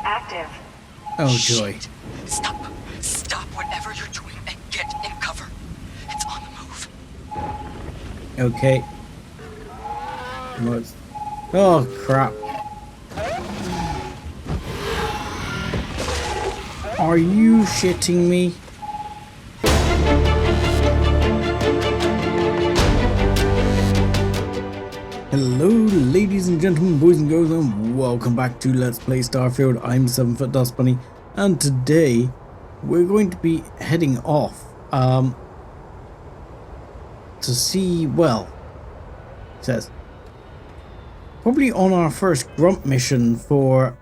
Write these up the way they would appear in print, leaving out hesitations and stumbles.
active. Oh, joy. Shit. Stop whatever you're doing and get in cover. It's on the move. Okay. What's... Oh, crap. Are you shitting me? Hello, ladies and gentlemen, boys and girls, and welcome back to Let's Play Starfield. I'm 7-Foot Dust Bunny, and today we're going to be heading off to see, well, it says, probably on our first grunt mission for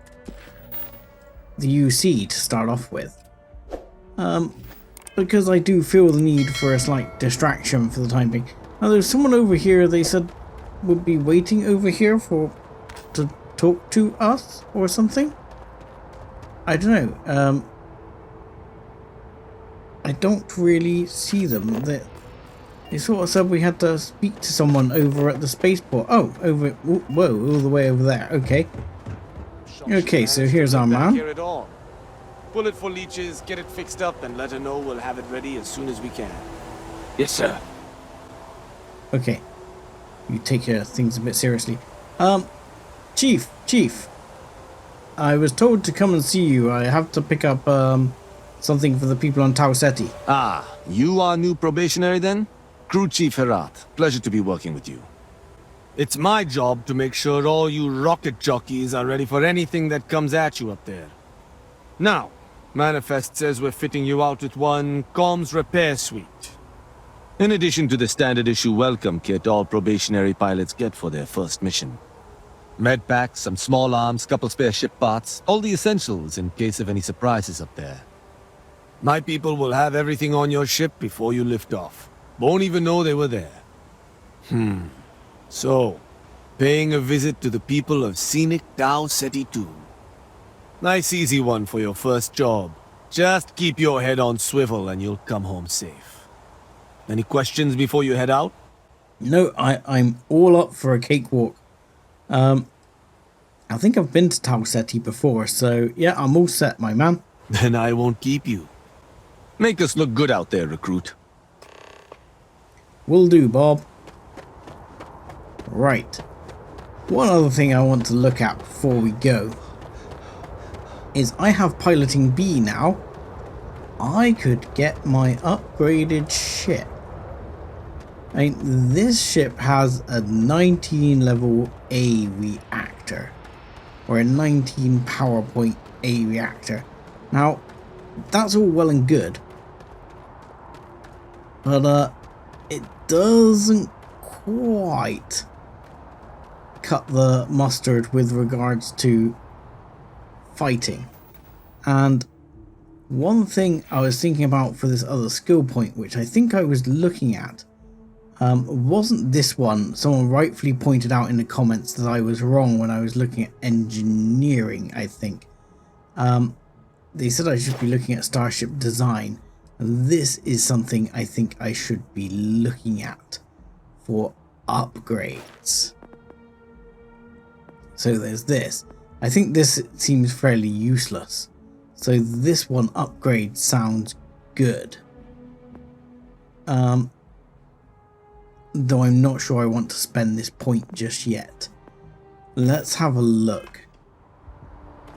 the UC to start off with. Because I do feel the need for a slight distraction for the time being. Now there's someone over here, they said would be waiting over here to talk to us or something. I don't know. I don't really see them. They sort of said we had to speak to someone over at the spaceport. Oh, over, whoa, all the way over there. Okay. Okay, so here's our man. Pull it for leeches, get it fixed up, and let her know we'll have it ready as soon as we can. Yes, sir. Okay. You take your things a bit seriously. Chief. I was told to come and see you. I have to pick up, something for the people on Tau Ceti. Ah, you are new probationary then? Crew Chief Herat, pleasure to be working with you. It's my job to make sure all you rocket jockeys are ready for anything that comes at you up there. Now, Manifest says we're fitting you out with one comms repair suite. In addition to the standard issue welcome kit all probationary pilots get for their first mission. Med packs, some small arms, couple spare ship parts, all the essentials in case of any surprises up there. My people will have everything on your ship before you lift off. Won't even know they were there. So, paying a visit to the people of scenic Tau Ceti 2. Nice easy one for your first job. Just keep your head on swivel and you'll come home safe. Any questions before you head out? No, I'm all up for a cakewalk. I think I've been to Tau Ceti before, so yeah, I'm all set, my man. Then I won't keep you. Make us look good out there, recruit. Will do, Bob. Right. One other thing I want to look at before we go is I have piloting B now. I could get my upgraded ship. I mean, this ship has a 19 level A reactor, or a 19 power point A reactor. Now, that's all well and good, but it doesn't quite cut the mustard with regards to fighting. And one thing I was thinking about for this other skill point, which I think I was looking at, wasn't this one. Someone rightfully pointed out in the comments that I was wrong when I was looking at engineering, I think. They said I should be looking at starship design. And this is something I think I should be looking at for upgrades. So there's this. I think this seems fairly useless. So this one upgrade sounds good. Though I'm not sure I want to spend this point just yet. Let's have a look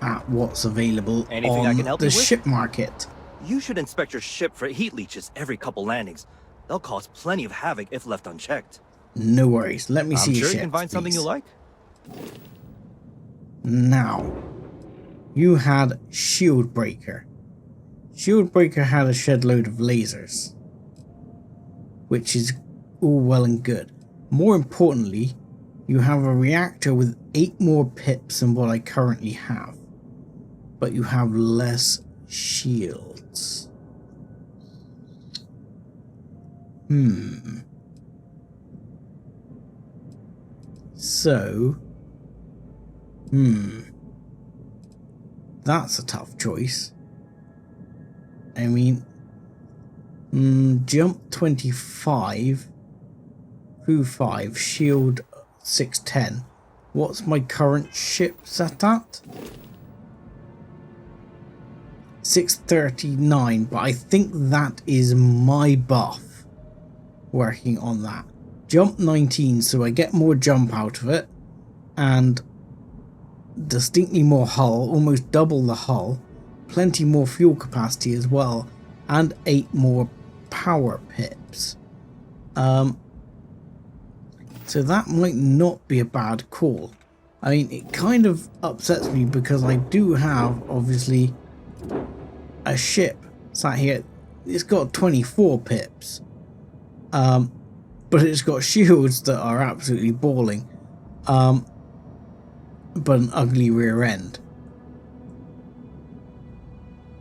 at what's available Anything on I can help the you with? ship market. You should inspect your ship for heat leeches every couple landings. They'll cause plenty of havoc if left unchecked. No worries. Let me see I'm your sure ship, you can find something you please. like. Now, you had Shield Breaker. Shield Breaker had a shed load of lasers, which is all well and good. More importantly, you have a reactor with 8 more pips than what I currently have, but you have less shields. So, that's a tough choice. I mean, jump 25, crew 5, shield 610. What's my current ship set at? 639, but I think that is my buff working on that. Jump 19, so I get more jump out of it, and distinctly more hull, almost double the hull, plenty more fuel capacity as well, and 8 more power pips. So that might not be a bad call. I mean, it kind of upsets me because I do have, obviously, a ship sat here. It's got 24 pips. But it's got shields that are absolutely balling. But an ugly rear end.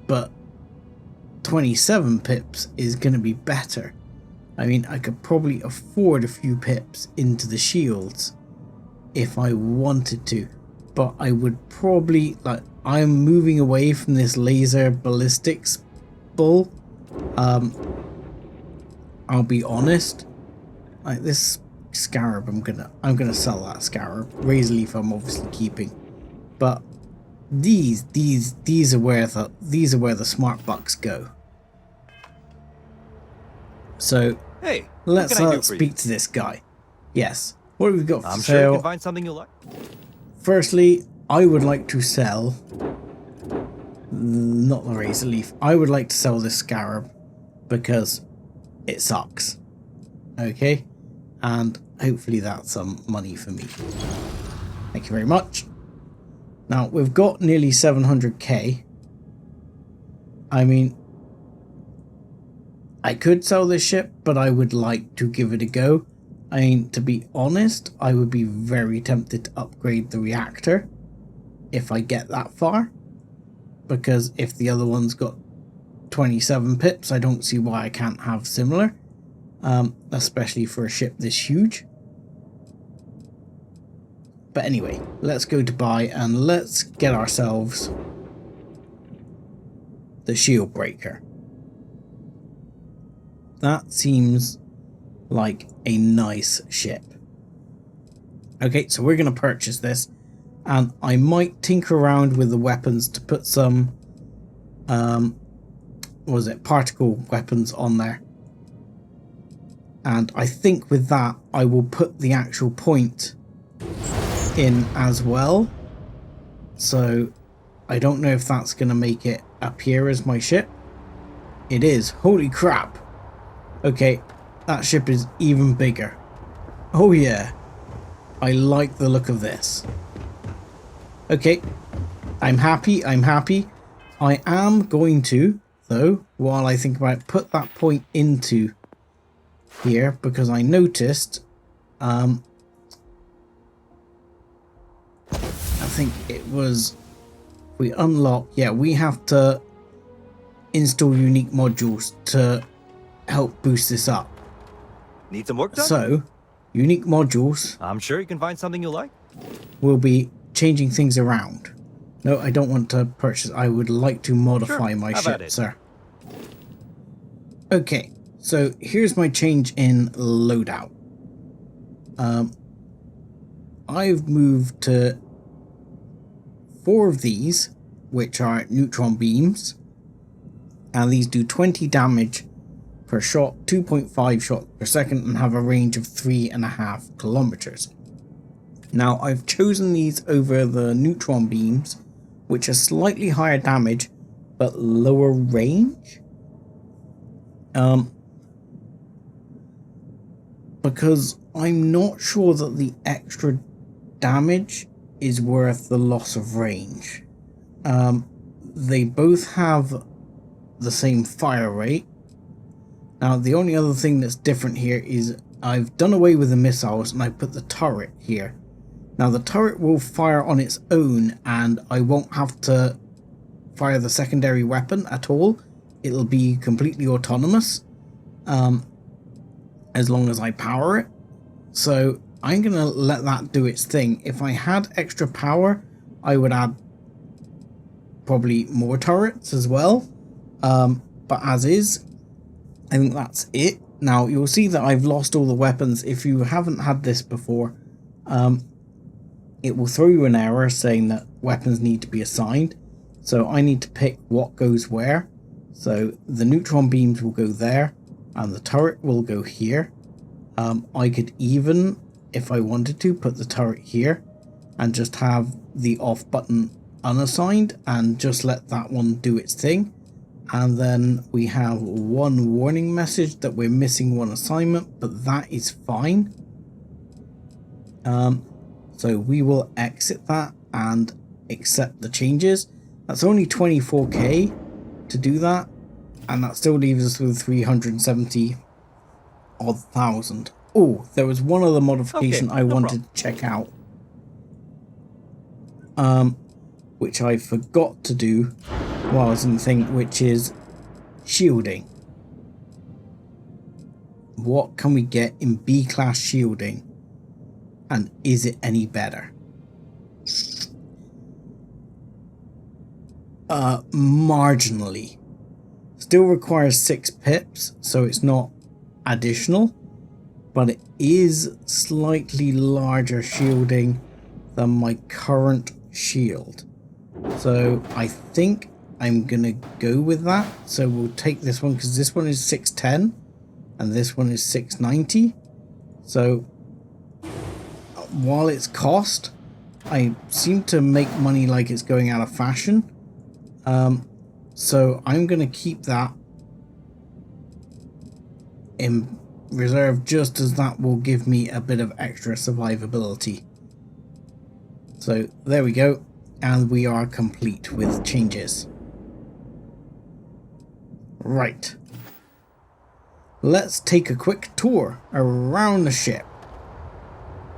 But 27 pips is going to be better. I mean, I could probably afford a few pips into the shields if I wanted to, but I would probably, like, I'm moving away from this laser ballistics bull. I'll be honest, like this scarab, I'm gonna sell that scarab. Razor leaf I'm obviously keeping, but these are where the smart bucks go. So Hey, let's what can I do for speak you? to this guy. Yes, what have we got for I'm sale? sure you can find something you like. Firstly, I would like to sell, not the razor leaf, I would like to sell this scarab because it sucks. Okay, and hopefully that's some money for me. Thank you very much. Now we've got nearly 700k. I mean, I could sell this ship, but I would like to give it a go. I mean, to be honest, I would be very tempted to upgrade the reactor if I get that far, because if the other one's got 27 pips, I don't see why I can't have similar, especially for a ship this huge. But anyway, let's go to buy and let's get ourselves the shield breaker. That seems like a nice ship. Okay, so we're going to purchase this, and I might tinker around with the weapons to put some what was it, particle weapons on there. And I think with that I will put the actual point in as well. So I don't know if that's going to make it appear as my ship. It is. Holy crap. Okay, that ship is even bigger. Oh yeah, I like the look of this. Okay, I'm happy. I am going to, though, while I think about it, put that point into here, because I noticed, I think it was, we unlock, yeah, we have to install unique modules to help boost this up. Need some work done? So, unique modules I'm sure you can find something you like. will be changing things around. No, I don't want to purchase. I would like to modify my How about ship, it? sir. Okay, so here's my change in loadout. I've moved to 4 of these, which are neutron beams, and these do 20 damage per shot, 2.5 shots per second, and have a range of 3.5 kilometers. Now, I've chosen these over the neutron beams, which are slightly higher damage but lower range. Because I'm not sure that the extra damage is worth the loss of range. They both have the same fire rate. Now, the only other thing that's different here is I've done away with the missiles and I put the turret here. Now, the turret will fire on its own and I won't have to fire the secondary weapon at all. It'll be completely autonomous as long as I power it. So I'm going to let that do its thing. If I had extra power, I would add probably more turrets as well. But as is, I think that's it. Now, you'll see that I've lost all the weapons. If you haven't had this before, it will throw you an error saying that weapons need to be assigned. So I need to pick what goes where. So the neutron beams will go there and the turret will go here. I could even, if I wanted to, put the turret here and just have the off button unassigned and just let that one do its thing. And then we have one warning message that we're missing one assignment, but that is fine. So we will exit that and accept the changes. That's only 24k to do that, and that still leaves us with 370 odd thousand. Oh, there was one other modification I wanted to check out, which I forgot to do while I was in the thing, which is shielding. What can we get in B-class shielding, and is it any better? Marginally. Still requires 6 pips, so it's not additional, but it is slightly larger shielding than my current shield. So I think I'm gonna go with that. So we'll take this one because this one is 610 and this one is 690. So while it's cost, I seem to make money like it's going out of fashion. So I'm gonna keep that in reserve, just as that will give me a bit of extra survivability. So there we go, and we are complete with changes. Right, let's take a quick tour around the ship.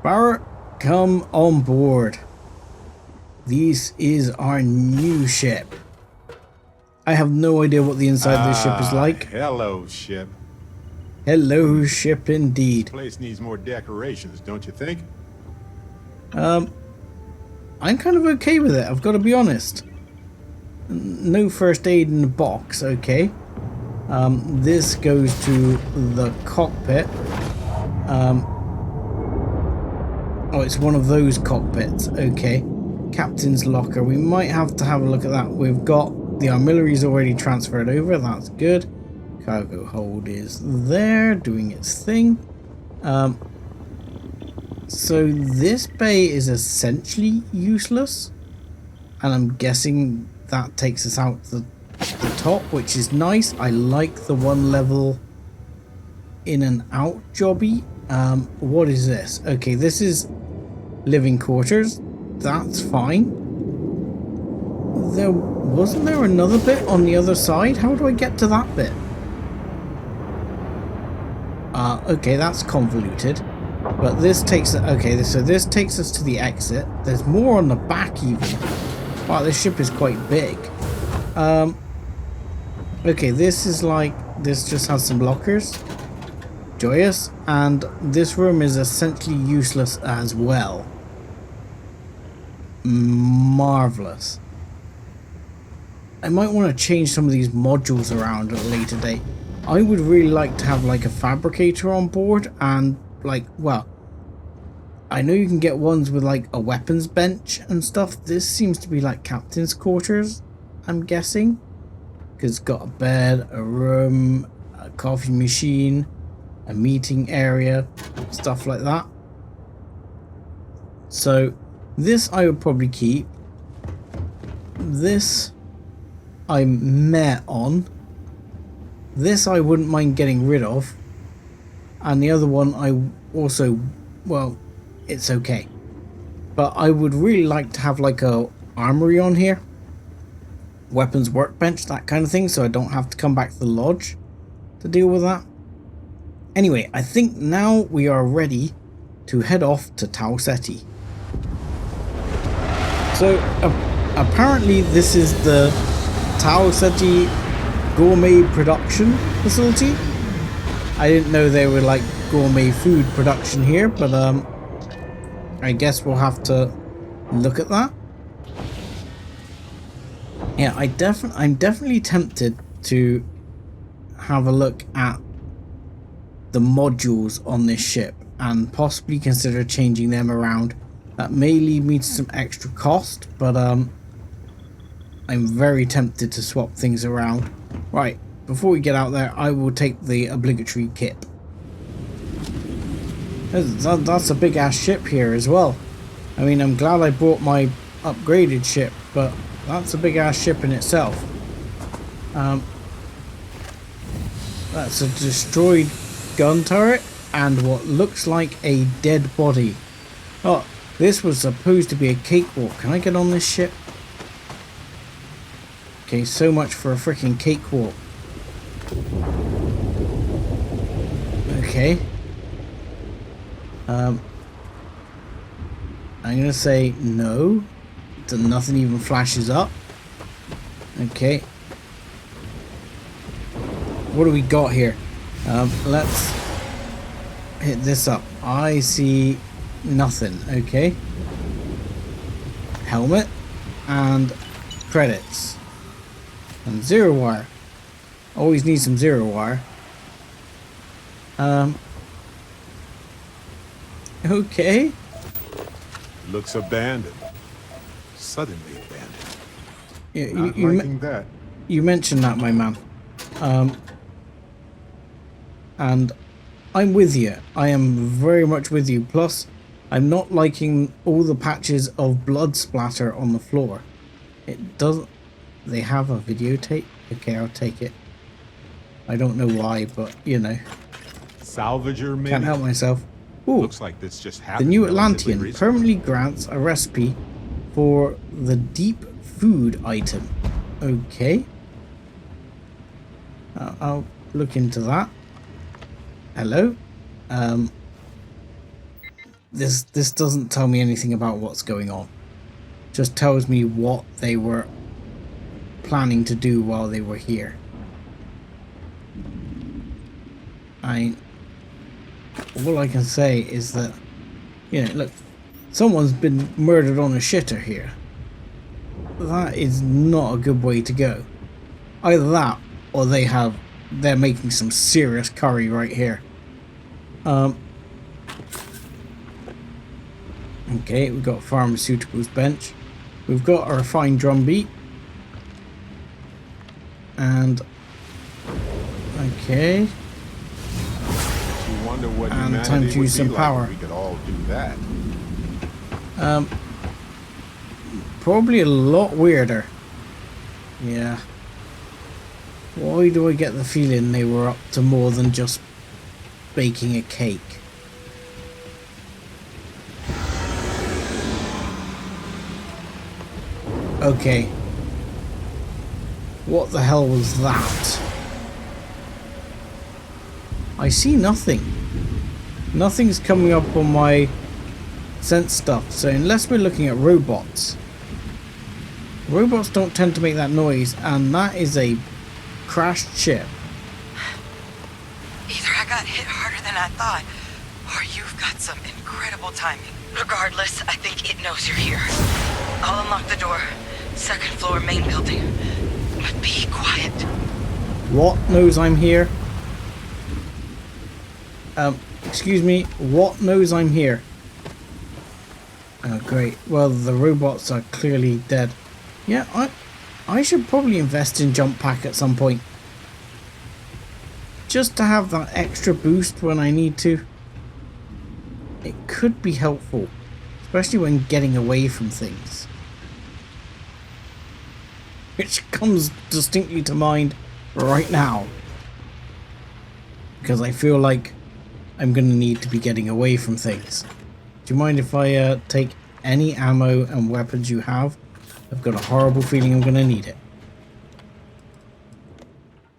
Barrett, come on board. This is our new ship. I have no idea what the inside of this ship is like. Hello, ship. Hello, ship indeed. This place needs more decorations, don't you think? I'm kind of okay with it, I've got to be honest. No first aid in the box, okay. This goes to the cockpit. Oh, it's one of those cockpits, okay. Captain's locker, we might have to have a look at that. We've got the armillary already transferred over, that's good. Cargo hold is there, doing its thing. So this bay is essentially useless, and I'm guessing that takes us out the top, which is nice. I like the one level in and out jobby. What is this? Okay, this is living quarters. That's fine. Wasn't there another bit on the other side? How do I get to that bit? Okay, that's convoluted. But this takes... Okay, so this takes us to the exit. There's more on the back even. Wow, this ship is quite big. Okay, this is like... This just has some lockers. Joyous. And this room is essentially useless as well. Marvelous. I might want to change some of these modules around at a later date. I would really like to have like a fabricator on board, and like, well, I know you can get ones with like a weapons bench and stuff. This seems to be like captain's quarters, I'm guessing, because it's got a bed, a room, a coffee machine, a meeting area, stuff like that. So this I would probably keep. This I'm meh on. This I wouldn't mind getting rid of. And the other one I also, well, it's okay. But I would really like to have like a armory on here. Weapons workbench, that kind of thing, so I don't have to come back to the lodge to deal with that. Anyway, I think now we are ready to head off to Tau Ceti. So apparently this is the Tau Ceti gourmet production facility. I didn't know they were like gourmet food production here, but I guess we'll have to look at that. Yeah, I'm definitely tempted to have a look at the modules on this ship and possibly consider changing them around. That may lead me to some extra cost, but I'm very tempted to swap things around. Right, before we get out there, I will take the obligatory kit. That's a big ass ship here as well. I mean, I'm glad I bought my upgraded ship, but that's a big ass ship in itself. That's a destroyed gun turret and what looks like a dead body. Oh, this was supposed to be a cakewalk. Can I get on this ship? Okay, so much for a freaking cakewalk. Okay. I'm gonna say no. Nothing even flashes up. Okay. What do we got here? Let's hit this up. I see nothing. Okay. Helmet and credits and zero wire. Always need some zero wire. Okay. Looks abandoned. Suddenly abandoned. Yeah, Not liking that. you mentioned that, my man. And I'm with you. I am very much with you. Plus, I'm not liking all the patches of blood splatter on the floor. It doesn't... They have a videotape? Okay, I'll take it. I don't know why, but, you know. Salvager mini. Can't help myself. Ooh, Looks like this just the happened. new relatively Atlantean recently. permanently grants a recipe for the deep food item. Okay. I'll look into that. Hello? This doesn't tell me anything about what's going on. Just tells me what they were planning to do while they were here. All I can say is that, you know, look, someone's been murdered on a shitter here. That is not a good way to go. Either that, or they're making some serious curry right here. Okay, we've got pharmaceuticals bench. We've got a refined drum beat. And okay. You wonder what And humanity time to would use be some like power. if we could all do that. Probably a lot weirder. Yeah. Why do I get the feeling they were up to more than just baking a cake? Okay. What the hell was that? I see nothing. Nothing's coming up on my sense stuff, so unless we're looking at robots. Robots don't tend to make that noise, and that is a crashed ship. Either I got hit harder than I thought, or you've got some incredible timing. Regardless, I think it knows you're here. I'll unlock the door. Second floor, main building. But be quiet. What knows I'm here? Excuse me, what knows I'm here? Oh, great. Well, the robots are clearly dead. Yeah, I should probably invest in jump pack at some point. Just to have that extra boost when I need to. It could be helpful, especially when getting away from things. Which comes distinctly to mind right now. Because I feel like I'm going to need to be getting away from things. Do you mind if I take any ammo and weapons you have? I've got a horrible feeling I'm going to need it.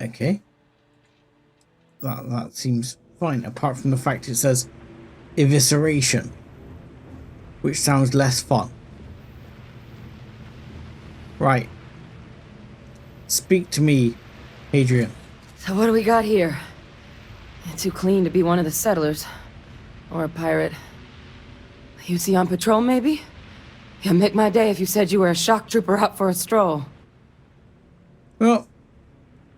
Okay. That seems fine, apart from the fact it says evisceration, which sounds less fun. Right. Speak to me, Adrian. So what do we got here? Too clean to be one of the settlers. Or a pirate. You see on patrol, maybe? You'd make my day if you said you were a shock trooper out for a stroll. Well,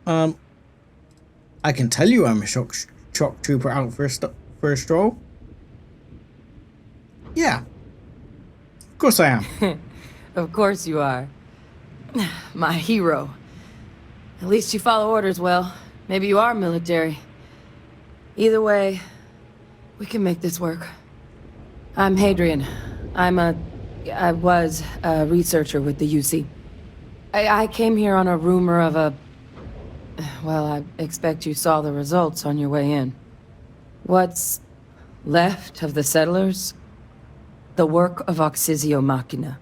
I can tell you I'm a shock trooper out for a stroll. Yeah. Of course I am. Of course you are. My hero. At least you follow orders well. Maybe you are military. Either way, we can make this work. I'm Hadrian. I was a researcher with the UC. I came here on a rumor of a... Well, I expect you saw the results on your way in. What's left of the settlers? The work of Oxysio Machina.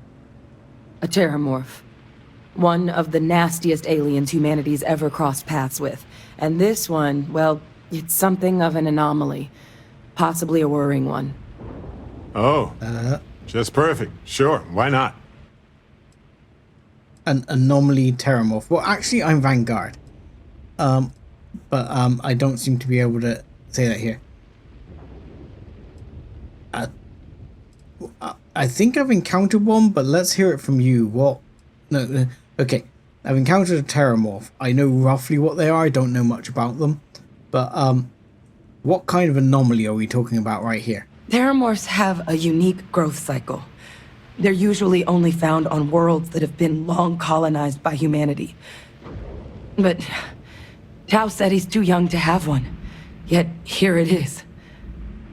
A terramorph. One of the nastiest aliens humanity's ever crossed paths with. And this one, well, it's something of an anomaly. Possibly a worrying one. Oh, just perfect. Sure, why not? An anomaly terramorph. Well, actually, I'm Vanguard. But I don't seem to be able to say that here. I think I've encountered one, but let's hear it from you. What? No, okay. I've encountered a terramorph. I know roughly what they are. I don't know much about them. But, what kind of anomaly are we talking about right here? Terramorphs have a unique growth cycle. They're usually only found on worlds that have been long colonized by humanity. But Tao said he's too young to have one. Yet here it is.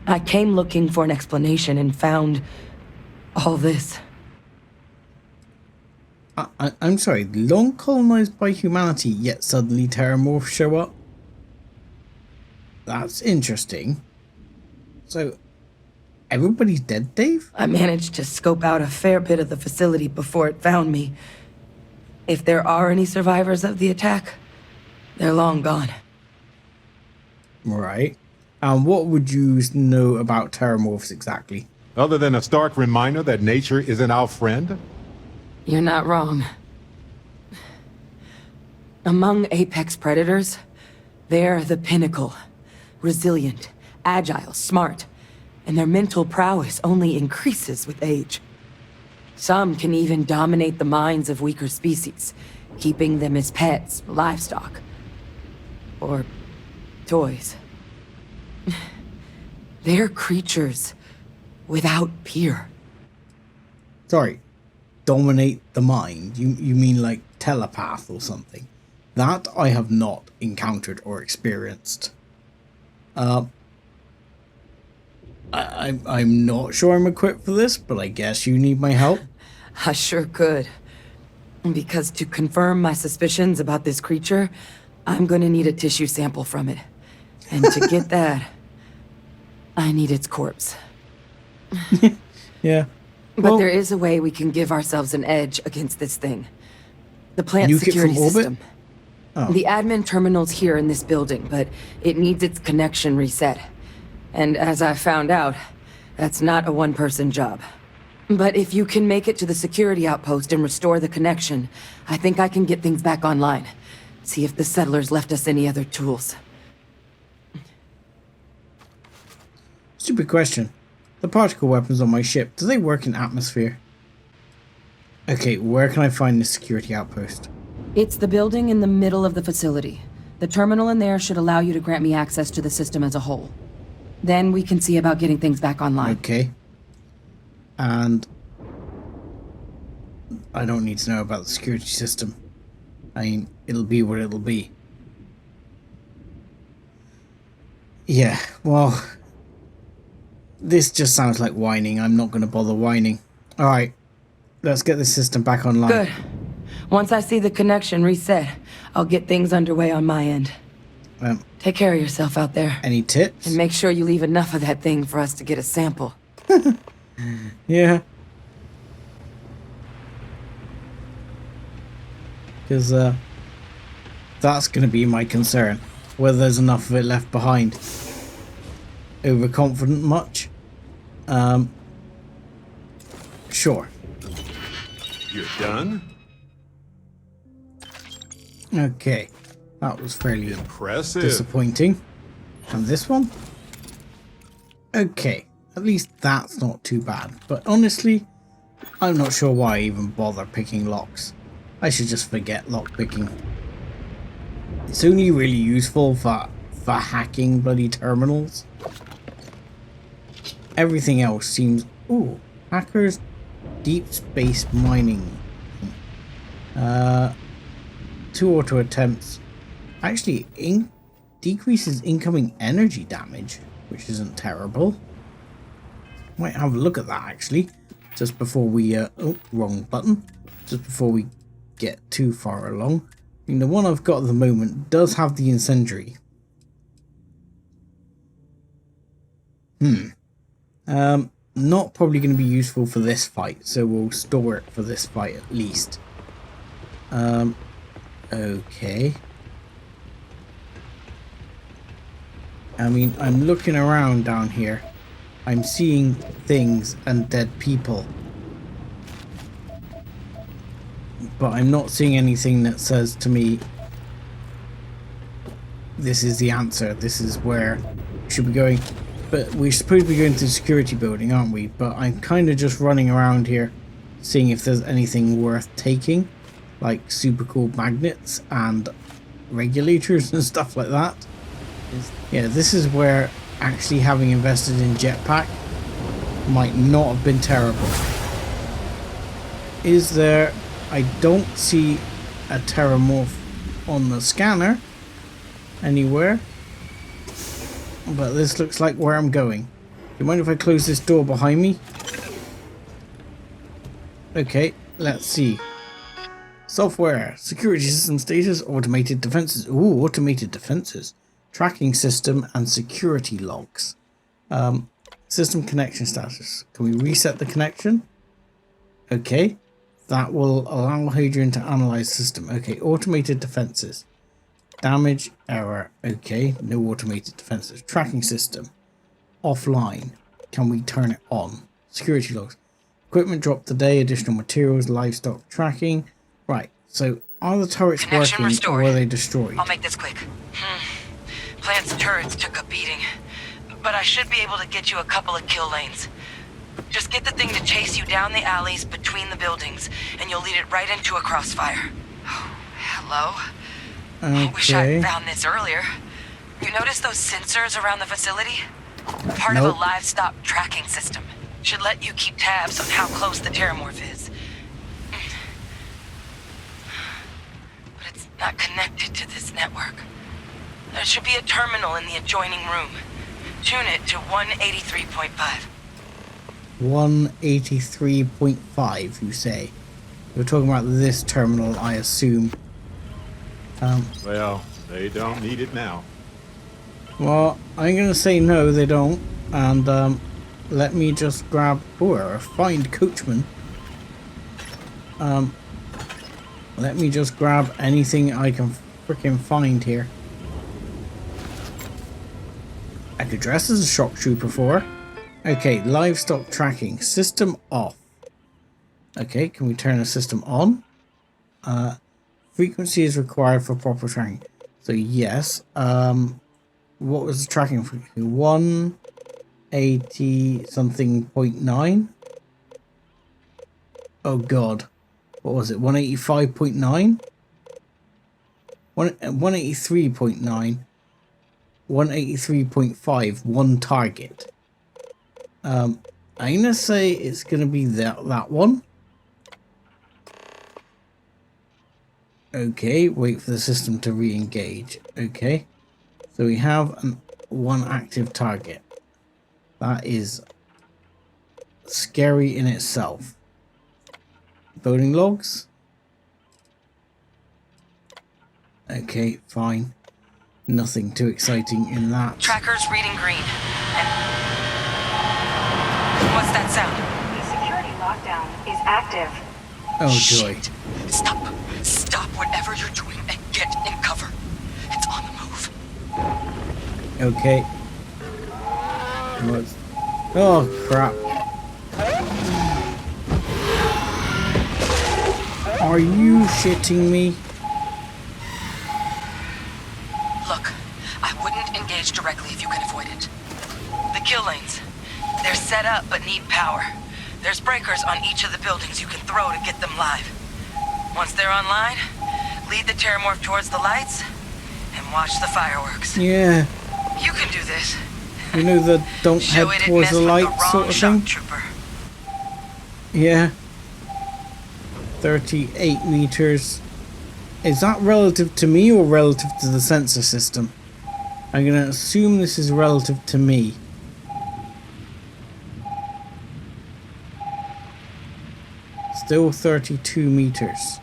I came looking for an explanation and found all this. I'm sorry, long colonized by humanity, yet suddenly terramorphs show up? That's interesting. So, everybody's dead, Dave? I managed to scope out a fair bit of the facility before it found me. If there are any survivors of the attack, they're long gone. Right. And what would you know about terramorphs exactly? Other than a stark reminder that nature isn't our friend? You're not wrong. Among apex predators, they're the pinnacle. Resilient, agile, smart, and their mental prowess only increases with age. Some can even dominate the minds of weaker species, keeping them as pets, livestock, or toys. They're creatures without peer. Sorry, dominate the mind? You mean like telepath or something? That I have not encountered or experienced. I'm not sure I'm equipped for this, but I guess you need my help. I sure could. Because to confirm my suspicions about this creature, I'm gonna need a tissue sample from it. And to get that, I need its corpse. Yeah. But Well, there is a way we can give ourselves an edge against this thing. The plant Nuke it security from orbit? system. Oh. The admin terminal's here in this building, but it needs its connection reset. And as I found out, that's not a one-person job. But if you can make it to the security outpost and restore the connection, I think I can get things back online. See if the settlers left us any other tools. Stupid question. The particle weapons on my ship, do they work in atmosphere? Okay, where can I find the security outpost? It's the building in the middle of the facility. The terminal in there should allow you to grant me access to the system as a whole. Then we can see about getting things back online. Okay. And I don't need to know about the security system. I mean, it'll be what it'll be. Yeah, well, this just sounds like whining. I'm not going to bother whining. Alright, let's get the system back online. Good. Once I see the connection reset, I'll get things underway on my end. Take care of yourself out there. Any tips? And make sure you leave enough of that thing for us to get a sample. Yeah. Because, that's going to be my concern. Whether there's enough of it left behind. Overconfident much? Sure. You're done? Okay. That was fairly Impressive. disappointing. And this one? Okay. At least that's not too bad. But honestly, I'm not sure why I even bother picking locks. I should just forget lockpicking. It's only really useful for hacking bloody terminals. Everything else seems... Ooh, hackers, deep space mining. 2 auto attempts. Actually, decreases incoming energy damage, which isn't terrible. Might have a look at that actually, just before we, oh, wrong button. Just before we get too far along. I mean, the one I've got at the moment does have the incendiary. Not probably going to be useful for this fight, so we'll store it for this fight at least. Okay. I mean, I'm looking around down here. I'm seeing things and dead people. But I'm not seeing anything that says to me, this is the answer, this is where we should be going. But we're supposed to be going to the security building, aren't we? But I'm kind of just running around here, seeing if there's anything worth taking. Like super cool magnets and regulators and stuff like that. Yeah, this is where actually having invested in jetpack might not have been terrible. Is there... I don't see a terramorph on the scanner anywhere. But this looks like where I'm going. Do you mind if I close this door behind me? Okay, let's see. Software, security system status, automated defenses. Ooh, automated defenses. Tracking system and security logs. System connection status. Can we reset the connection? Okay. That will allow Hadrian to analyze system. Okay, automated defenses. Damage, error. Okay, no automated defenses. Tracking system. Offline. Can we turn it on? Security logs. Equipment dropped today. Additional materials. Livestock tracking. Right, so are the turrets Connection working restored. or were they destroyed? I'll make this quick. Plant's turrets took a beating, but I should be able to get you a couple of kill lanes. Just get the thing to chase you down the alleys between the buildings, and you'll lead it right into a crossfire. Oh, hello? Okay. Wish I'd found this earlier. You notice those sensors around the facility? Part of a livestock tracking system. Should let you keep tabs on how close the terramorph is. But it's not connected to this network. There should be a terminal in the adjoining room. Tune it to 183.5. 183.5, you say? We're talking about this terminal, I assume. Well, they don't need it now. Well, I'm gonna say no, they don't. And let me just grab or find coachman. Let me just grab anything I can freaking find here. I could dress as a shock trooper for her. Okay, livestock tracking. System off. Okay, can we turn the system on? Frequency is required for proper tracking. So yes. What was the tracking frequency? 180 something 0.9? Oh god. What was it? 185.9? 183.9. 183.5. One target. I'm gonna say it's gonna be that one. Okay, wait for the system to re-engage. Okay, so we have one active target. That is scary in itself. Building logs. Okay, fine. Nothing too exciting in that. Tracker's reading green. What's that sound? The security lockdown is active. Oh joy. Shit. Stop. Stop whatever you're doing and get in cover. It's on the move. Okay. What's... Oh crap. Are you shitting me? Look, I wouldn't engage directly if you can avoid it. The kill lanes. They're set up but need power. There's breakers on each of the buildings you can throw to get them live. Once they're online, lead the terramorph towards the lights and watch the fireworks. Yeah. You can do this. You know the don't Show head it towards mess the with light the wrong sort of shock thing? trooper. Yeah. 38 meters. Is that relative to me or relative to the sensor system? I'm going to assume this is relative to me. Still 32 meters.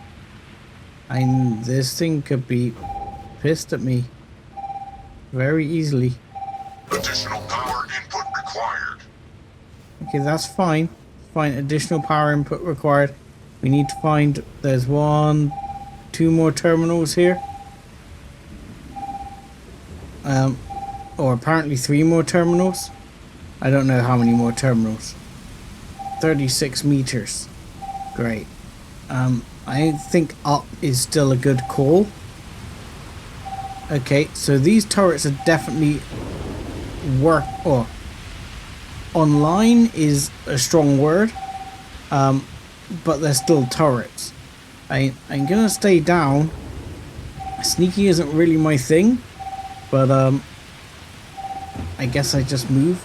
And this thing could be pissed at me very easily. Additional power input required. Okay, that's fine. Fine, additional power input required. We need to find, there's 1, 2 more terminals here. Or apparently 3 more terminals. I don't know how many more terminals. 36 meters. Great. I think up is still a good call. Okay, so these turrets are definitely online is a strong word, but they're still turrets. I'm gonna stay down. Sneaking isn't really my thing, but I guess I just move.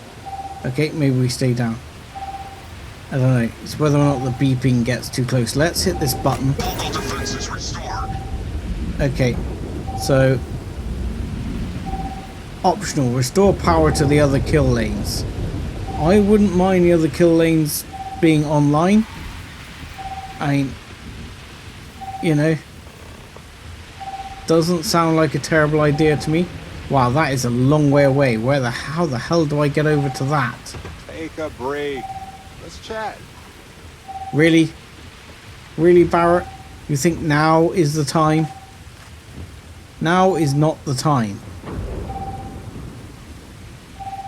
Okay, maybe we stay down. I don't know. It's whether or not the beeping gets too close. Let's hit this button. Local defenses restored. Okay, so optional, restore power to the other kill lanes. I wouldn't mind the other kill lanes being online. I mean, you know, doesn't sound like a terrible idea to me. Wow, that is a long way away. How the hell do I get over to that? Take a break. Let's chat. Really? Really, Barrett? You think now is the time? Now is not the time.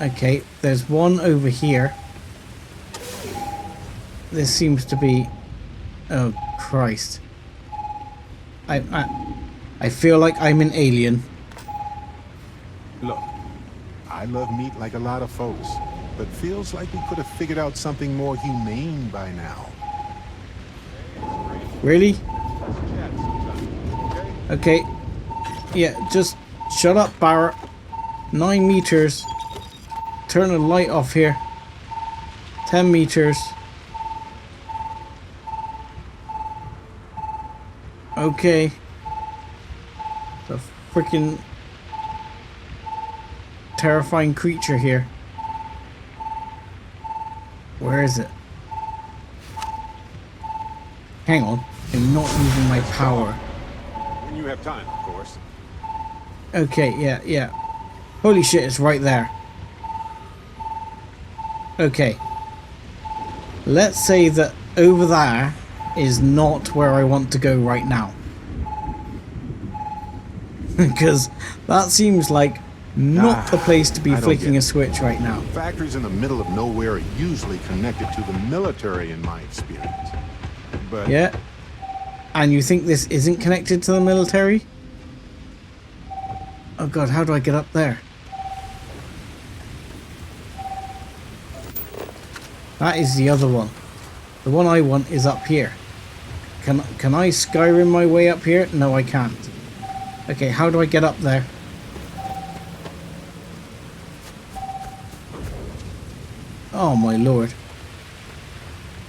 Okay, there's one over here. This seems to be... Oh, Christ. I feel like I'm an alien. Look, I love meat like a lot of folks, but feels like we could have figured out something more humane by now. Really? Okay. Yeah, just shut up, Barrett. 9 meters. Turn the light off here. 10 meters. Okay. The freaking terrifying creature here. Where is it? Hang on. I'm not using my power. When you have time, of course. Okay, yeah. Holy shit, it's right there. Okay. Let's say that over there is not where I want to go right now. Because that seems like not the place to be flicking a switch right now. Factories in the middle of nowhere are usually connected to the military in my experience. But Yeah. And you think this isn't connected to the military? Oh god, how do I get up there? That is the other one. The one I want is up here. Can I Skyrim my way up here? No, I can't. Okay, how do I get up there? Oh my lord.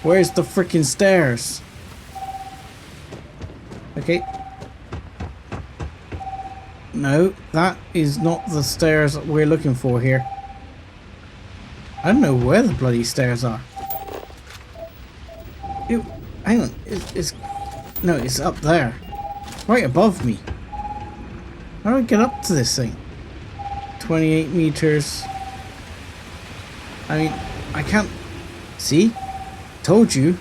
Where's the freaking stairs? Okay. No, that is not the stairs that we're looking for here. I don't know where the bloody stairs are. Ew, hang on. No, it's up there. Right above me. How do I get up to this thing? 28 meters. I mean, I can't... See? Told you.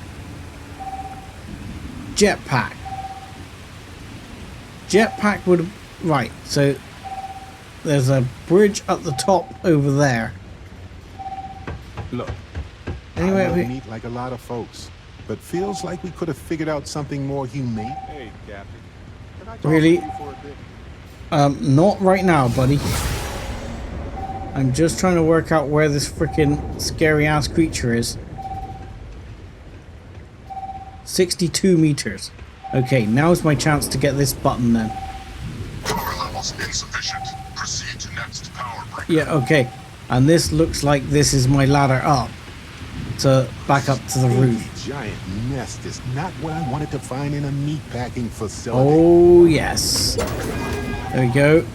Jetpack. Jetpack would have... Right, so... There's a bridge at the top over there. look, Anyway, I love meat like a lot of folks, but feels like we could have figured out something more humane. Hey, Captain. Can I talk Really? to you for a bit? Not right now, buddy. I'm just trying to work out where this freaking scary ass creature is. 62 meters. Okay, now's my chance to get this button then. Power levels insufficient. Proceed to next power break. Yeah, okay. And this looks like this is my ladder up to back up to the roof. This giant nest is not what I wanted to find in a meatpacking facility. Oh, yes. There we go.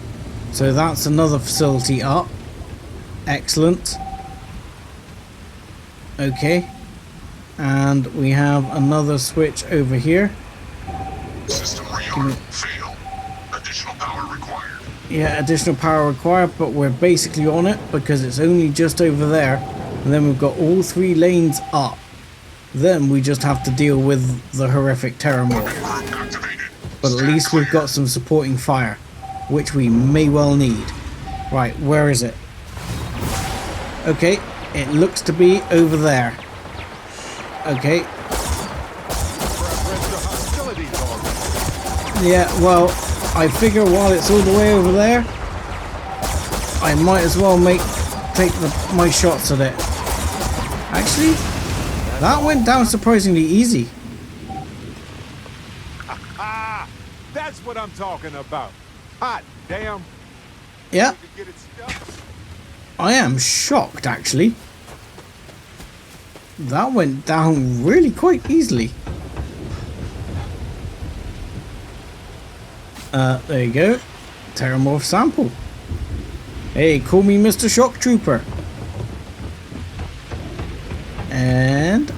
So that's another facility up. Excellent. Okay. And we have another switch over here. System reorder. Fail. Additional power required. Yeah, additional power required, but we're basically on it because it's only just over there. And then we've got all 3 lanes up. Then we just have to deal with the horrific terramorph. Activated. But at least we've got some supporting fire, which we may well need. Right, where is it? Okay, it looks to be over there. Okay. Yeah, well, I figure while it's all the way over there, I might as well take my shots at it. Actually, that went down surprisingly easy. That's what I'm talking about. Hot damn. Yeah, To get it stuck. I am shocked actually. That went down really quite easily. There you go. Terramorph sample. Hey, call me Mr. Shock Trooper. And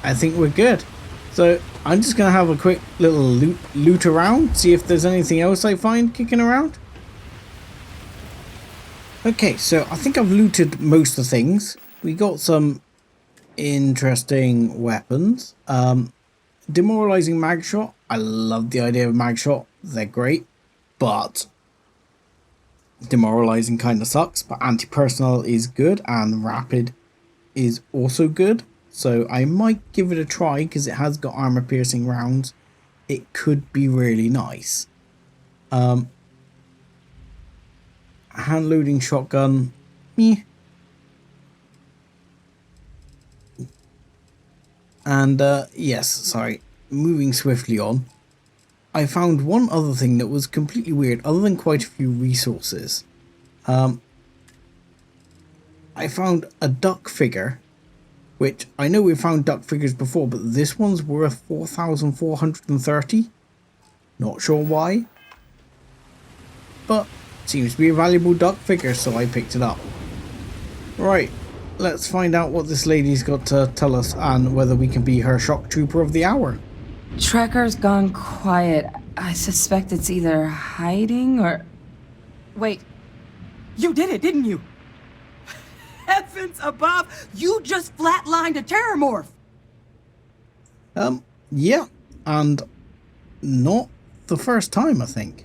I think we're good. So I'm just gonna have a quick little loot around, see if there's anything else I find kicking around. Okay, so I think I've looted most of the things. We got some interesting weapons. Demoralizing mag shot. I love the idea of mag shot. They're great, but demoralizing kind of sucks. But anti-personnel is good, and rapid is also good. So I might give it a try because it has got armor piercing rounds. It could be really nice. Hand loading shotgun. Meh. And yes, sorry, moving swiftly on. I found one other thing that was completely weird, other than quite a few resources. I found a duck figure, which I know we found duck figures before, but this one's worth 4,430. Not sure why, but seems to be a valuable duck figure, so I picked it up. Right, let's find out what this lady's got to tell us and whether we can be her shock trooper of the hour. Tracker's gone quiet. I suspect it's either hiding or... Wait. You did it, didn't you? Heavens above! You just flatlined a terramorph! Yeah, and not the first time, I think.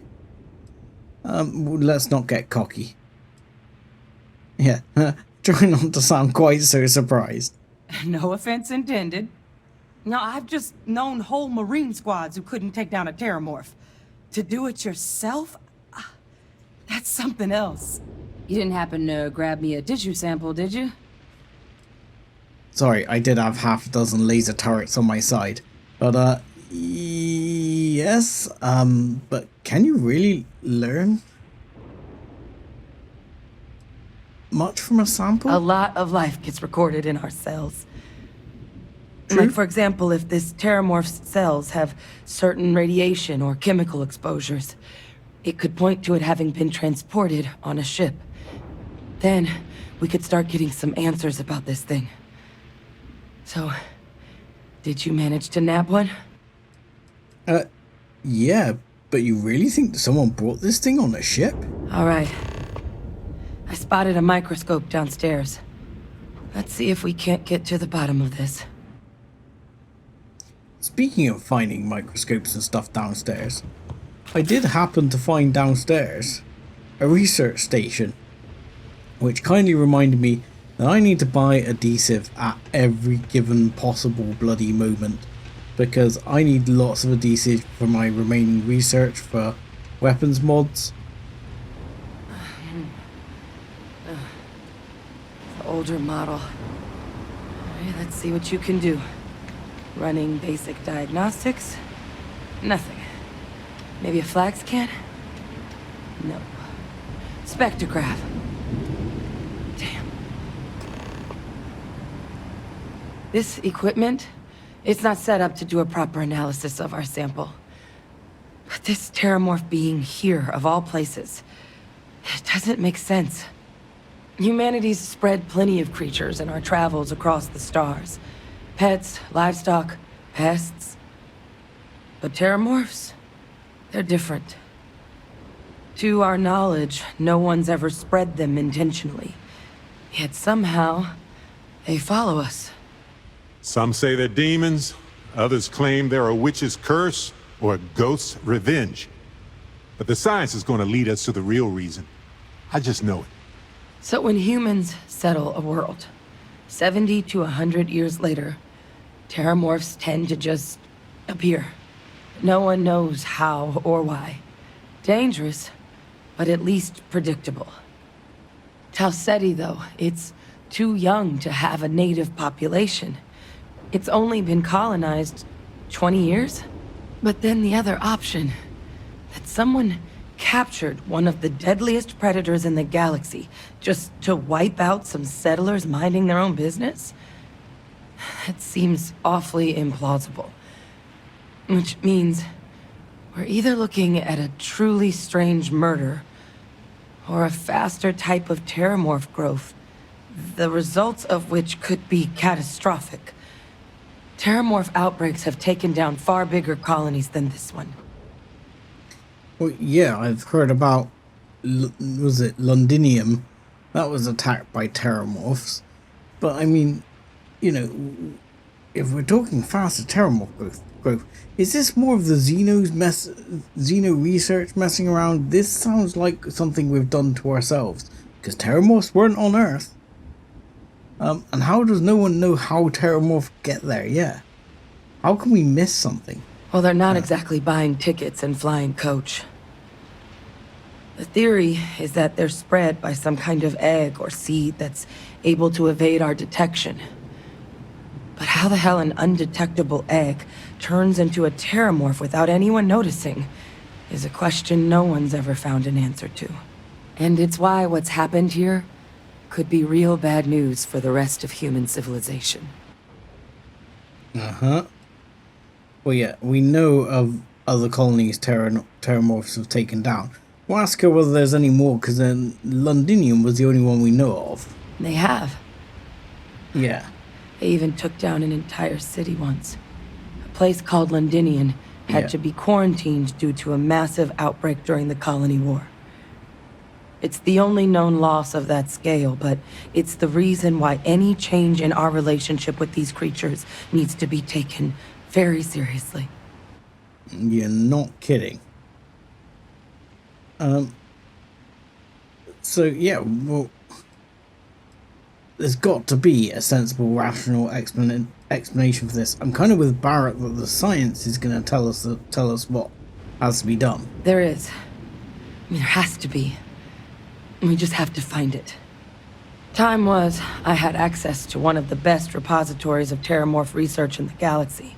Let's not get cocky. Yeah, try not to sound quite so surprised. No offense intended. No, I've just known whole Marine squads who couldn't take down a terramorph. To do it yourself? That's something else. You didn't happen to grab me a tissue sample, did you? Sorry, I did have half a dozen laser turrets on my side. But, yes, but can you really learn much from a sample? A lot of life gets recorded in our cells. True. Like, for example, if this terramorph's cells have certain radiation or chemical exposures, it could point to it having been transported on a ship. Then, we could start getting some answers about this thing. So, did you manage to nab one? Yeah, but you really think that someone brought this thing on a ship? All right. I spotted a microscope downstairs. Let's see if we can't get to the bottom of this. Speaking of finding microscopes and stuff downstairs, I did happen to find downstairs a research station, which kindly reminded me that I need to buy adhesive at every given possible bloody moment, because I need lots of adhesive for my remaining research for weapons mods. The older model. All right, let's see what you can do. Running basic diagnostics? Nothing. Maybe a flag scan? No. Spectrograph. Damn. This equipment, it's not set up to do a proper analysis of our sample. But this terramorph being here, of all places, it doesn't make sense. Humanity's spread plenty of creatures in our travels across the stars. Pets, livestock, pests. But terramorphs, they're different. To our knowledge, no one's ever spread them intentionally. Yet somehow, they follow us. Some say they're demons, others claim they're a witch's curse or a ghost's revenge. But the science is going to lead us to the real reason. I just know it. So when humans settle a world, 70 to 100 years later, terramorphs tend to just appear. No one knows how or why. Dangerous, but at least predictable. Tau Ceti, though, it's too young to have a native population. It's only been colonized 20 years? But then the other option, that someone captured one of the deadliest predators in the galaxy just to wipe out some settlers minding their own business? That seems awfully implausible. Which means we're either looking at a truly strange murder or a faster type of terramorph growth, the results of which could be catastrophic. Terramorph outbreaks have taken down far bigger colonies than this one. Well, yeah, I've heard about, was it Londinium? That was attacked by terramorphs. But I mean, you know, if we're talking faster terramorph growth, is this more of the Xeno research messing around? This sounds like something we've done to ourselves, because terramorphs weren't on Earth. And how does no one know how terramorphs get there? Yeah. How can we miss something? Well, they're not exactly buying tickets and flying coach. The theory is that they're spread by some kind of egg or seed that's able to evade our detection. But how the hell an undetectable egg turns into a terramorph without anyone noticing is a question no one's ever found an answer to. And it's why what's happened here could be real bad news for the rest of human civilization. Uh-huh. Well, yeah, we know of other colonies terramorphs have taken down. We'll ask her whether there's any more, because then Londinium was the only one we know of. They have. Yeah. They even took down an entire city once. A place called Londinium had to be quarantined due to a massive outbreak during the Colony War. It's the only known loss of that scale, but it's the reason why any change in our relationship with these creatures needs to be taken very seriously. You're not kidding. So yeah, well, there's got to be a sensible, rational explanation for this. I'm kind of with Barrett that the science is going to tell us what has to be done. There is. I mean, there has to be. We just have to find it. Time was, I had access to one of the best repositories of terramorph research in the galaxy.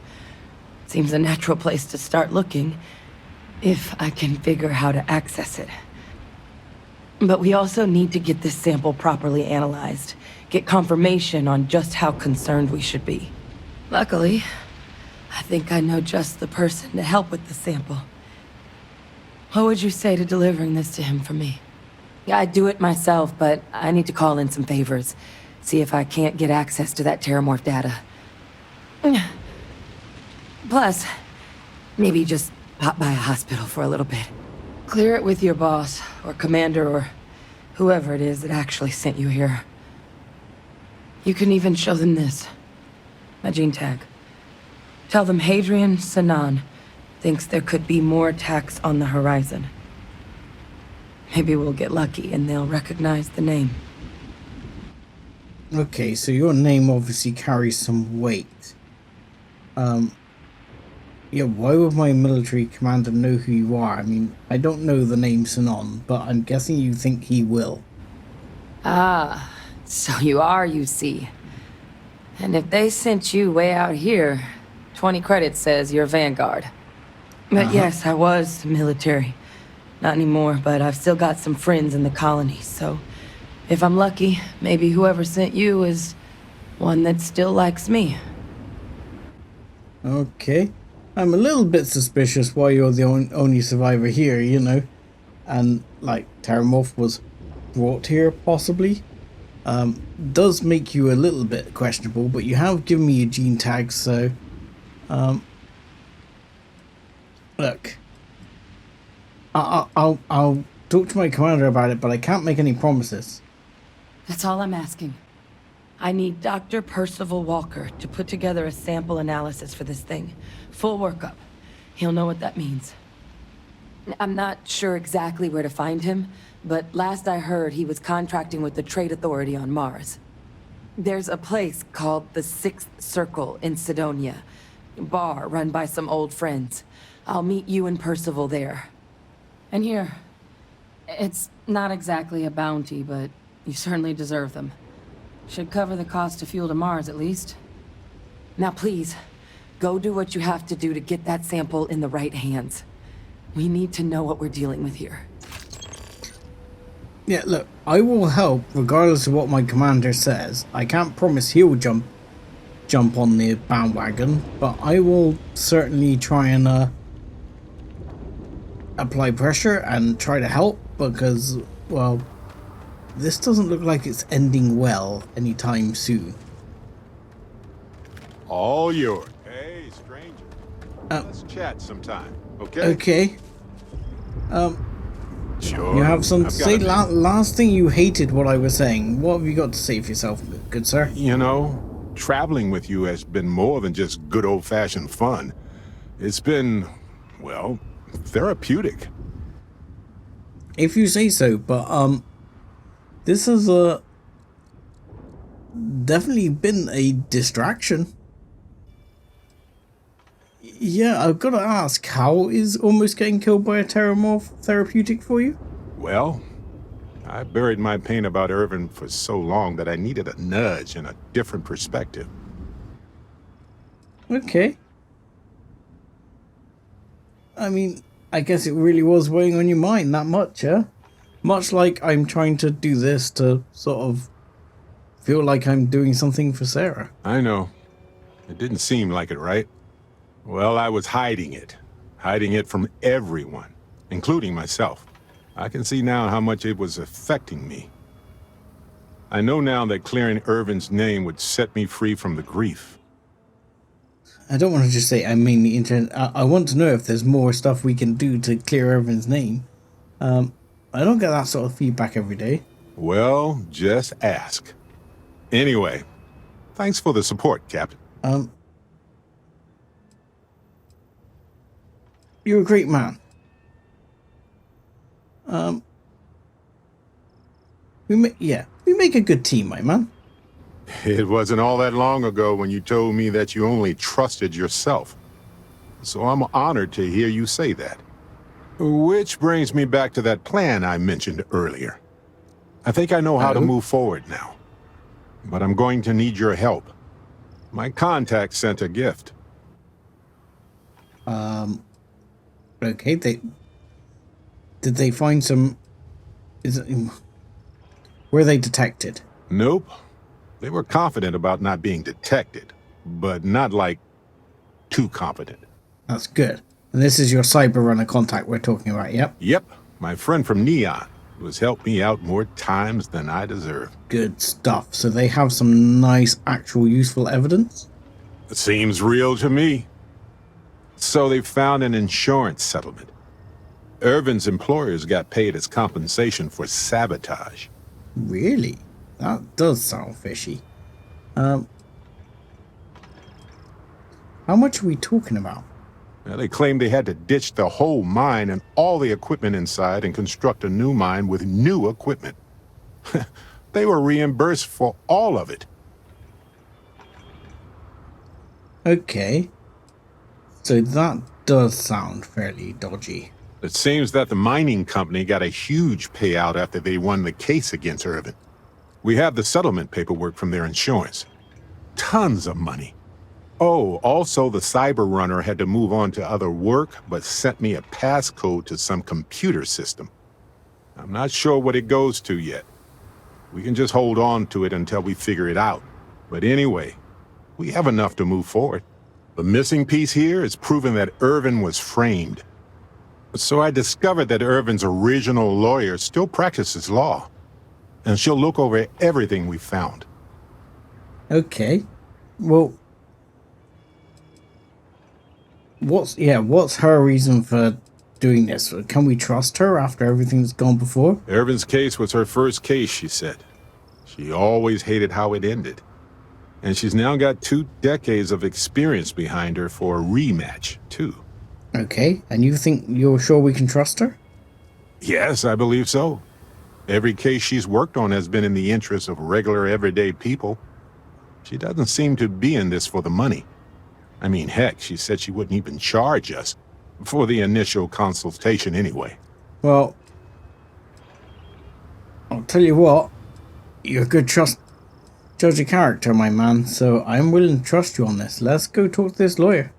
Seems a natural place to start looking, if I can figure how to access it. But we also need to get this sample properly analyzed, get confirmation on just how concerned we should be. Luckily, I think I know just the person to help with the sample. What would you say to delivering this to him for me? Yeah, I'd do it myself, but I need to call in some favors. See if I can't get access to that terramorph data. Plus, maybe just pop by a hospital for a little bit. Clear it with your boss, or commander, or whoever it is that actually sent you here. You can even show them this. My gene tag. Tell them Hadrian Sanan thinks there could be more attacks on the horizon. Maybe we'll get lucky and they'll recognize the name. Okay, so your name obviously carries some weight. Yeah, why would my military commander know who you are? I mean, I don't know the name Sanan, but I'm guessing you think he will. Ah, so you are, you see. And if they sent you way out here, 20 credits says you're Vanguard. But yes, I was military. Not anymore, but I've still got some friends in the colonies, so if I'm lucky, maybe whoever sent you is One that still likes me. Okay. I'm a little bit suspicious why you're the only survivor here, you know. And, like, Terramorph was brought here, possibly. Does make you a little bit questionable, but you have given me a gene tag, so... Look. I'll talk to my commander about it, but I can't make any promises. That's all I'm asking. I need Dr. Percival Walker to put together a sample analysis for this thing. Full workup. He'll know what that means. I'm not sure exactly where to find him, but last I heard he was contracting with the Trade Authority on Mars. There's a place called the Sixth Circle in Sidonia. A bar run by some old friends. I'll meet you and Percival there. And here. It's not exactly a bounty, but you certainly deserve them. Should cover the cost of fuel to Mars, at least. Now please, go do what you have to do to get that sample in the right hands. We need to know what we're dealing with here. Yeah, look, I will help regardless of what my commander says. I can't promise he'll jump on the bandwagon, but I will certainly try and apply pressure and try to help because, well, this doesn't look like it's ending well anytime soon. All yours. Hey, stranger. Let's chat sometime, okay? Okay. Sure. You have something to I've say? got a- Last thing you hated what I was saying. What have you got to say for yourself, good sir? You know, traveling with you has been more than just good old-fashioned fun. It's been, well, therapeutic. If you say so, but this has definitely been a distraction. Yeah, I've got to ask, how is almost getting killed by a Terramorph therapeutic for you? Well, I buried my pain about Irvin for so long that I needed a nudge and a different perspective. Okay. I mean, I guess it really was weighing on your mind that much, huh? Much like I'm trying to do this to sort of feel like I'm doing something for Sarah. I know. It didn't seem like it, right? Well, I was hiding it from everyone, including myself. I can see now how much it was affecting me. I know now that clearing Irvin's name would set me free from the grief. I don't want to just say I mean the internet. I want to know if there's more stuff we can do to clear Irvin's name. I don't get that sort of feedback every day. Well, just ask. Anyway, thanks for the support, Captain. You're a great man. We make a good team, my man. It wasn't all that long ago when you told me that you only trusted yourself. So I'm honored to hear you say that. Which brings me back to that plan I mentioned earlier. I think I know how to move forward now. But I'm going to need your help. My contact sent a gift. Okay, did they find some... Were they detected? Nope. They were confident about not being detected, but not like too confident. That's good. And this is your cyber runner contact we're talking about, yep? Yep, my friend from Neon, who has helped me out more times than I deserve. Good stuff. So they have some nice, actual, useful evidence? It seems real to me. So they found an insurance settlement. Irvin's employers got paid as compensation for sabotage. Really? That does sound fishy. How much are we talking about? Now, they claimed they had to ditch the whole mine and all the equipment inside and construct a new mine with new equipment. They were reimbursed for all of it. Okay. So that does sound fairly dodgy. It seems that the mining company got a huge payout after they won the case against Irvin. We have the settlement paperwork from their insurance. Tons of money. Oh, also the cyber runner had to move on to other work, but sent me a passcode to some computer system. I'm not sure what it goes to yet. We can just hold on to it until we figure it out. But anyway, we have enough to move forward. The missing piece here is proving that Irvin was framed. So I discovered that Irvin's original lawyer still practices law. And she'll look over everything we found. Okay. Well, what's her reason for doing this? Can we trust her after everything that's gone before? Irvin's case was her first case, she said. She always hated how it ended. And she's now got 2 decades of experience behind her for a rematch, too. Okay, and you're sure we can trust her? Yes, I believe so. Every case she's worked on has been in the interest of regular, everyday people. She doesn't seem to be in this for the money. I mean, heck, she said she wouldn't even charge us for the initial consultation anyway. Well, I'll tell you what, you're a good judge of character, my man, so I'm willing to trust you on this. Let's go talk to this lawyer.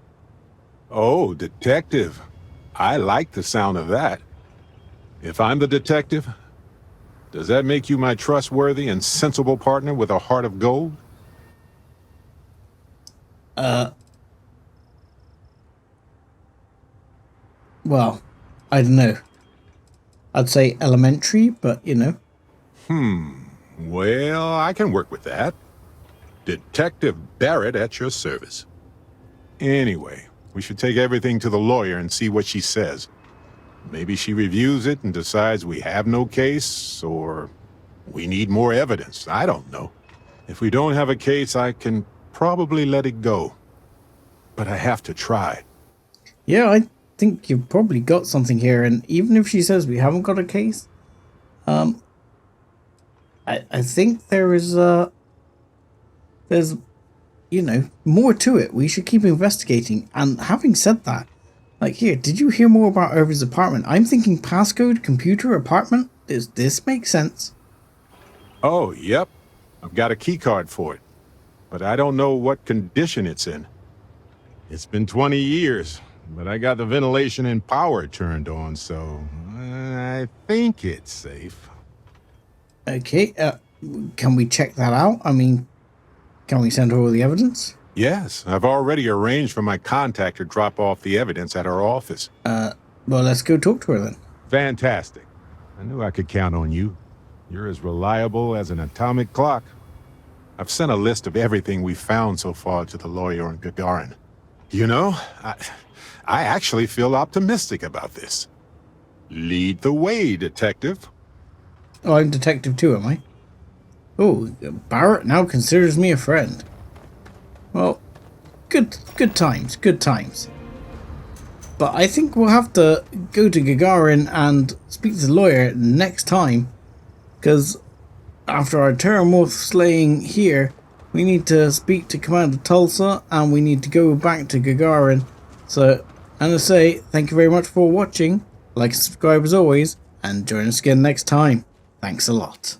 Oh, detective. I like the sound of that. If I'm the detective, does that make you my trustworthy and sensible partner with a heart of gold? Well, I don't know. I'd say elementary, but you know. Well, I can work with that. Detective Barrett at your service. Anyway, we should take everything to the lawyer and see what she says. Maybe she reviews it and decides we have no case, or we need more evidence. I don't know. If we don't have a case, I can probably let it go. But I have to try. Yeah, I think you've probably got something here, and even if she says we haven't got a case, I think there's you know, more to it. We should keep investigating. And having said that, like here, did you hear more about Irvin's apartment? I'm thinking passcode, computer, apartment. Does this make sense? Oh, yep. I've got a key card for it. But I don't know what condition it's in. It's been 20 years, but I got the ventilation and power turned on, so I think it's safe. Okay, can we check that out? I mean, can we send her all the evidence? Yes, I've already arranged for my contact to drop off the evidence at our office. Well, let's go talk to her then. Fantastic. I knew I could count on you. You're as reliable as an atomic clock. I've sent a list of everything we've found so far to the lawyer in Gagarin. You know, I actually feel optimistic about this. Lead the way, detective. Oh, I'm detective too, am I? Oh, Barrett now considers me a friend. Well, good times, good times. But I think we'll have to go to Gagarin and speak to the lawyer next time, because after our Terramorph slaying here, we need to speak to Commander Tulsa, and we need to go back to Gagarin. So, and to say, thank you very much for watching, like and subscribe as always, and join us again next time. Thanks a lot.